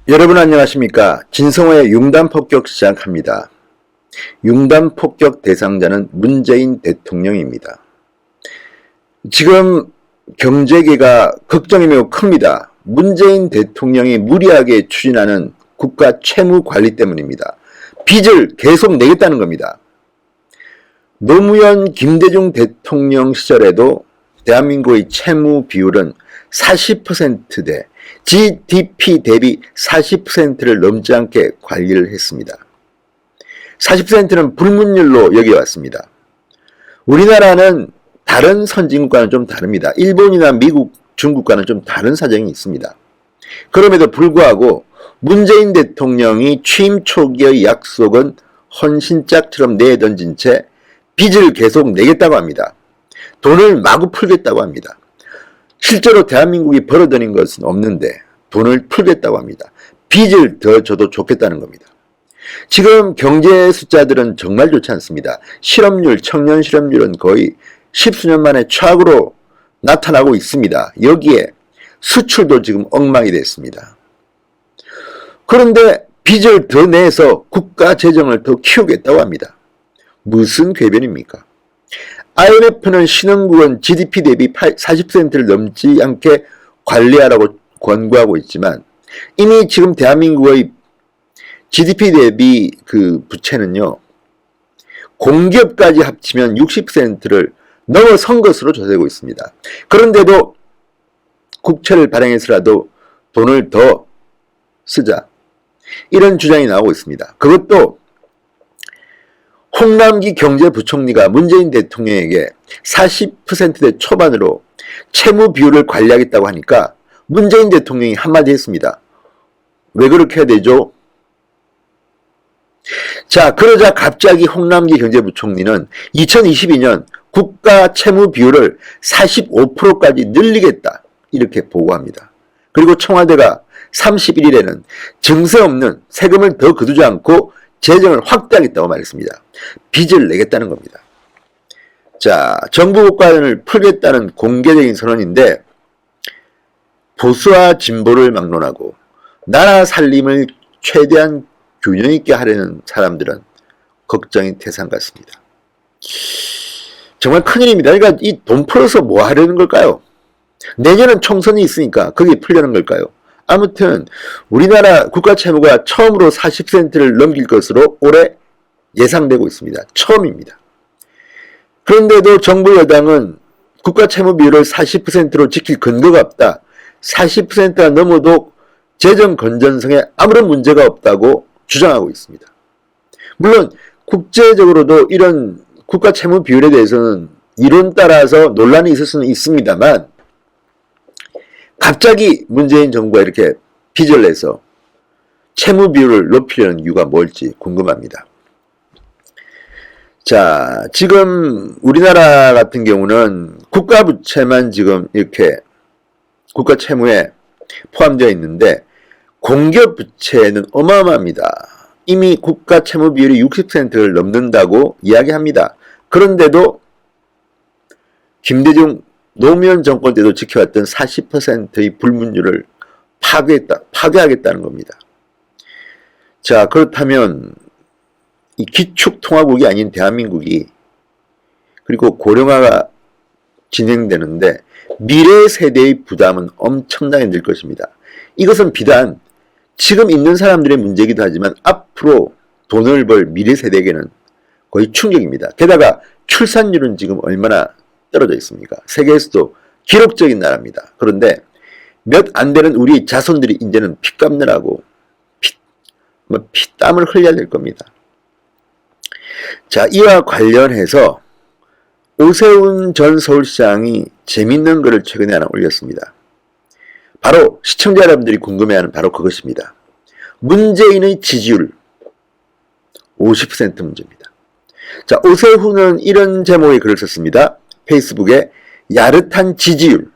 여러분 안녕하십니까? 진성호의 융단폭격 시작합니다. 융단폭격 대상자는 문재인 대통령입니다. 지금 경제계가 걱정이 매우 큽니다. 문재인 대통령이 무리하게 추진하는 국가 채무 관리 때문입니다. 빚을 계속 내겠다는 겁니다. 노무현 김대중 대통령 시절에도 대한민국의 채무 비율은 40%대 GDP 대비 40%를 넘지 않게 관리를 했습니다. 40%는 불문율로 여겨왔습니다. 우리나라는 다른 선진국과는 좀 다릅니다. 일본이나 미국, 중국과는 좀 다른 사정이 있습니다. 그럼에도 불구하고 문재인 대통령이 취임 초기의 약속은 헌신짝처럼 내던진 채 빚을 계속 내겠다고 합니다. 돈을 마구 풀겠다고 합니다. 실제로 대한민국이 벌어들인 것은 없는데 돈을 풀겠다고 합니다. 빚을 더 줘도 좋겠다는 겁니다. 지금 경제 숫자들은 정말 좋지 않습니다. 실업률, 청년 실업률은 거의 10수년 만에 최악으로 나타나고 있습니다. 여기에 수출도 지금 엉망이 됐습니다. 그런데 빚을 더 내서 국가 재정을 더 키우겠다고 합니다. 무슨 궤변입니까? IMF는 신흥국은 GDP 대비 40%를 넘지 않게 관리하라고 권고하고 있지만 이미 지금 대한민국의 GDP 대비 그 부채는요, 공기업까지 합치면 60%를 넘어선 것으로 조사되고 있습니다. 그런데도 국채를 발행해서라도 돈을 더 쓰자, 이런 주장이 나오고 있습니다. 그것도 홍남기 경제부총리가 문재인 대통령에게 40%대 초반으로 채무 비율을 관리하겠다고 하니까 문재인 대통령이 한마디 했습니다. 왜 그렇게 해야 되죠? 자, 그러자 갑자기 홍남기 경제부총리는 2022년 국가 채무 비율을 45%까지 늘리겠다, 이렇게 보고합니다. 그리고 청와대가 31일에는 증세 없는 세금을 더 거두지 않고 재정을 확대하겠다고 말했습니다. 빚을 내겠다는 겁니다. 자, 정부 국가연을 풀겠다는 공개적인 선언인데 보수와 진보를 막론하고 나라 살림을 최대한 균형 있게 하려는 사람들은 걱정이 태산 같습니다. 정말 큰일입니다. 그러니까 이 돈 풀어서 뭐 하려는 걸까요? 내년은 총선이 있으니까 거기 풀려는 걸까요? 아무튼 우리나라 국가 채무가 처음으로 40%를 넘길 것으로 올해 예상되고 있습니다. 처음입니다. 그런데도 정부 여당은 국가 채무 비율을 40%로 지킬 근거가 없다, 40%가 넘어도 재정 건전성에 아무런 문제가 없다고 주장하고 있습니다. 물론 국제적으로도 이런 국가 채무 비율에 대해서는 이론 따라서 논란이 있을 수는 있습니다만 갑자기 문재인 정부가 이렇게 빚을 내서 채무 비율을 높이려는 이유가 뭘지 궁금합니다. 자, 지금 우리나라 같은 경우는 국가 부채만 지금 이렇게 국가 채무에 포함되어 있는데 공기업 부채는 어마어마합니다. 이미 국가 채무 비율이 60%를 넘는다고 이야기합니다. 그런데도 김대중 노무현 정권 때도 지켜왔던 40%의 불문율을 파괴하겠다는 겁니다. 자, 그렇다면 이 기축통화국이 아닌 대한민국이, 그리고 고령화가 진행되는데 미래 세대의 부담은 엄청나게 늘 것입니다. 이것은 비단 지금 있는 사람들의 문제이기도 하지만 앞으로 돈을 벌 미래 세대에게는 거의 충격입니다. 게다가 출산율은 지금 얼마나 떨어져 있습니까? 세계에서도 기록적인 나라입니다. 그런데 몇 안 되는 우리 자손들이 이제는 피 갚느라고 피땀을 흘려야 될 겁니다. 자, 이와 관련해서 오세훈 전 서울시장이 재밌는 글을 최근에 하나 올렸습니다. 바로 시청자 여러분들이 궁금해하는 바로 그것입니다. 문재인의 지지율 50% 문제입니다. 자, 오세훈은 이런 제목의 글을 썼습니다. 페이스북에 야릇한 지지율,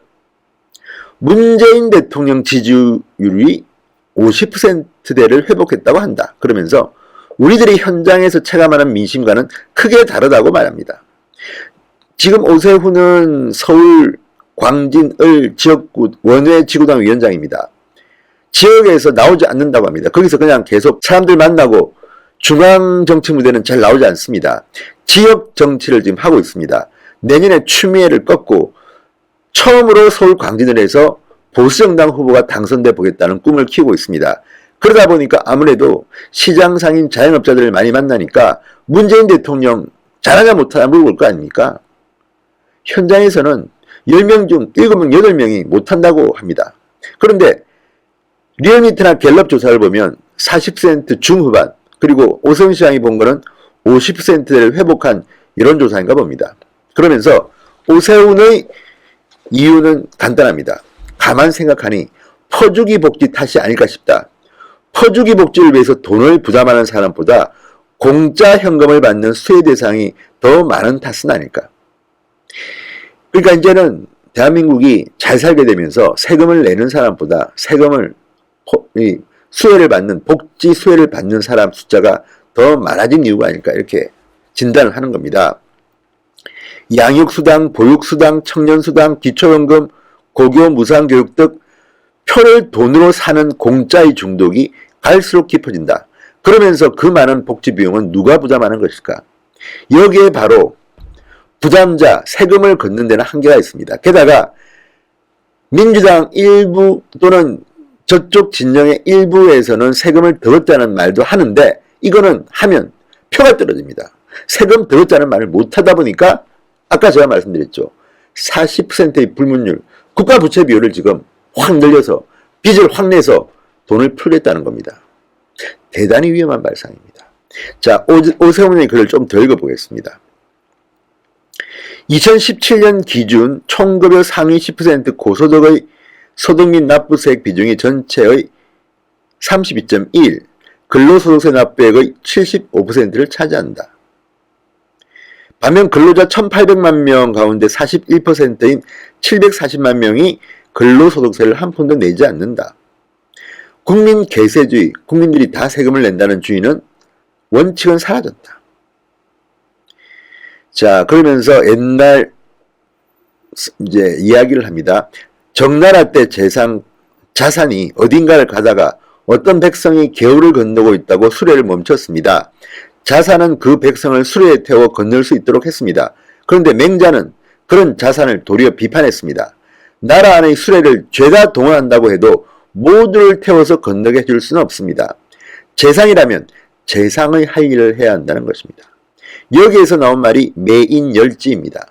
문재인 대통령 지지율이 50%대를 회복했다고 한다. 그러면서 우리들이 현장에서 체감하는 민심과는 크게 다르다고 말합니다. 지금 오세훈은 서울 광진을 지역구 원외 지구당 위원장입니다. 지역에서 나오지 않는다고 합니다. 거기서 그냥 계속 사람들 만나고 중앙 정치 무대는 잘 나오지 않습니다. 지역 정치를 지금 하고 있습니다. 내년에 추미애를 꺾고 처음으로 서울 광진을 해서 보수정당 후보가 당선돼 보겠다는 꿈을 키우고 있습니다. 그러다 보니까 아무래도 시장 상인 자영업자들을 많이 만나니까 문재인 대통령 잘하냐 못하냐 물어볼 거 아닙니까? 현장에서는 10명 중 7명, 8명이 못한다고 합니다. 그런데 리얼미터나 갤럽 조사를 보면 40% 중후반, 그리고 오세훈 시장이 본 거는 50%를 회복한 여론조사인가 봅니다. 그러면서 오세훈의 이유는 간단합니다. 가만 생각하니 퍼주기 복지 탓이 아닐까 싶다. 퍼주기 복지를 위해서 돈을 부담하는 사람보다 공짜 현금을 받는 수혜 대상이 더 많은 탓은 아닐까. 그러니까 이제는 대한민국이 잘 살게 되면서 세금을 내는 사람보다 세금을 수혜를 받는, 복지 수혜를 받는 사람 숫자가 더 많아진 이유가 아닐까, 이렇게 진단을 하는 겁니다. 양육수당, 보육수당, 청년수당, 기초연금, 고교 무상교육 등 표를 돈으로 사는 공짜의 중독이 갈수록 깊어진다. 그러면서 그 많은 복지 비용은 누가 부담하는 것일까? 여기에 바로 부담자, 세금을 걷는 데는 한계가 있습니다. 게다가 민주당 일부 또는 저쪽 진영의 일부에서는 세금을 더 걷자는 말도 하는데, 이거는 하면 표가 떨어집니다. 세금 더 걷자는 말을 못하다 보니까 아까 제가 말씀드렸죠. 40%의 불문율, 국가 부채 비율을 지금 확 늘려서 빚을 확 내서 돈을 풀겠다는 겁니다. 대단히 위험한 발상입니다. 자, 오세훈의 글을 좀 더 읽어보겠습니다. 2017년 기준 총급여 상위 10% 고소득의 소득 및 납부세액 비중이 전체의 32.1, 근로소득세 납부액의 75%를 차지한다. 반면 근로자 1,800만 명 가운데 41%인 740만 명이 근로소득세를 한 푼도 내지 않는다. 국민 계세주의, 국민들이 다 세금을 낸다는 주의는 원칙은 사라졌다. 자, 그러면서 옛날 이제 이야기를 합니다. 정나라 때 자산이 어딘가를 가다가 어떤 백성이 개울을 건너고 있다고 수레를 멈췄습니다. 자산은 그 백성을 수레에 태워 건널 수 있도록 했습니다. 그런데 맹자는 그런 자산을 도리어 비판했습니다. 나라 안의 수레를 죄다 동원한다고 해도 모두를 태워서 건너게 해줄 수는 없습니다. 재상이라면 재상의 할 일을 해야 한다는 것입니다. 여기에서 나온 말이 매인열지입니다.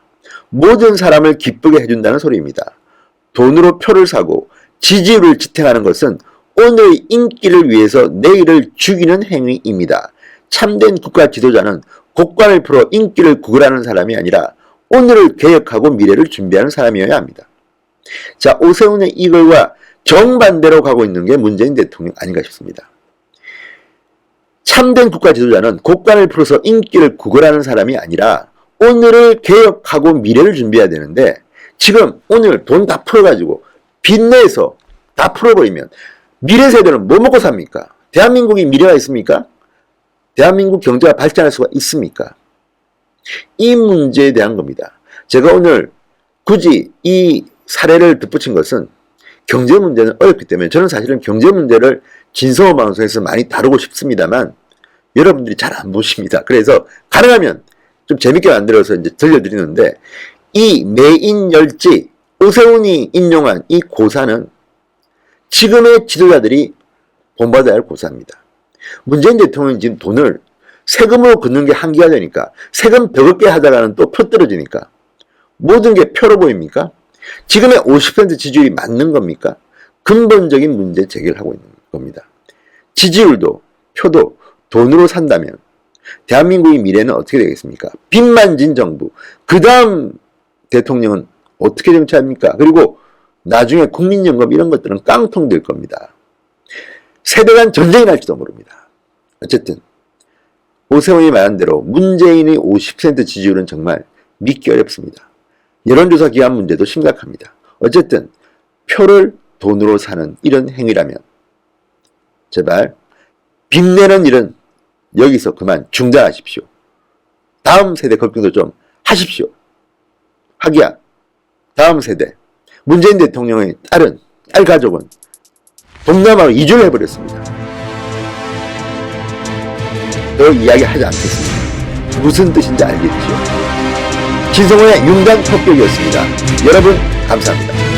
모든 사람을 기쁘게 해준다는 소리입니다. 돈으로 표를 사고 지지율을 지탱하는 것은 오늘의 인기를 위해서 내일을 죽이는 행위입니다. 참된 국가 지도자는 곡관을 풀어 인기를 구걸하는 사람이 아니라 오늘을 개혁하고 미래를 준비하는 사람이어야 합니다. 자, 오세훈의 이 글과 정반대로 가고 있는 게 문재인 대통령 아닌가 싶습니다. 참된 국가 지도자는 곡관을 풀어서 인기를 구걸하는 사람이 아니라 오늘을 개혁하고 미래를 준비해야 되는데, 지금 오늘 돈 다 풀어가지고 빚내서 다 풀어버리면 미래 세대는 뭐 먹고 삽니까? 대한민국이 미래가 있습니까? 대한민국 경제가 발전할 수가 있습니까? 이 문제에 대한 겁니다. 제가 오늘 굳이 이 사례를 덧붙인 것은 경제 문제는 어렵기 때문에 저는 사실은 경제 문제를 진성호 방송에서 많이 다루고 싶습니다만 여러분들이 잘 안 보십니다. 그래서 가능하면 좀 재밌게 만들어서 이제 들려드리는데, 이 매인열지, 오세훈이 인용한 이 고사는 지금의 지도자들이 본받아야 할 고사입니다. 문재인 대통령이 지금 돈을 세금으로 걷는 게 한계가 되니까, 세금 더 걷게 하다가는 또 표 떨어지니까 모든 게 표로 보입니까? 지금의 50% 지지율이 맞는 겁니까? 근본적인 문제 제기를 하고 있는 겁니다. 지지율도 표도 돈으로 산다면 대한민국의 미래는 어떻게 되겠습니까? 빚만 진 정부, 그 다음 대통령은 어떻게 정치합니까? 그리고 나중에 국민연금 이런 것들은 깡통 될 겁니다. 세대 간 전쟁이 날지도 모릅니다. 어쨌든 오세훈이 말한 대로 문재인의 50% 지지율은 정말 믿기 어렵습니다. 여론조사 기간 문제도 심각합니다. 어쨌든 표를 돈으로 사는 이런 행위라면 제발 빚내는 일은 여기서 그만 중단하십시오. 다음 세대 걱정도 좀 하십시오. 하기야 다음 세대 문재인 대통령의 딸 가족은 동남아로 이주를 해버렸습니다. 더 이야기하지 않겠습니다. 무슨 뜻인지 알겠죠? 진성호의 융단 폭격이었습니다. 여러분 감사합니다.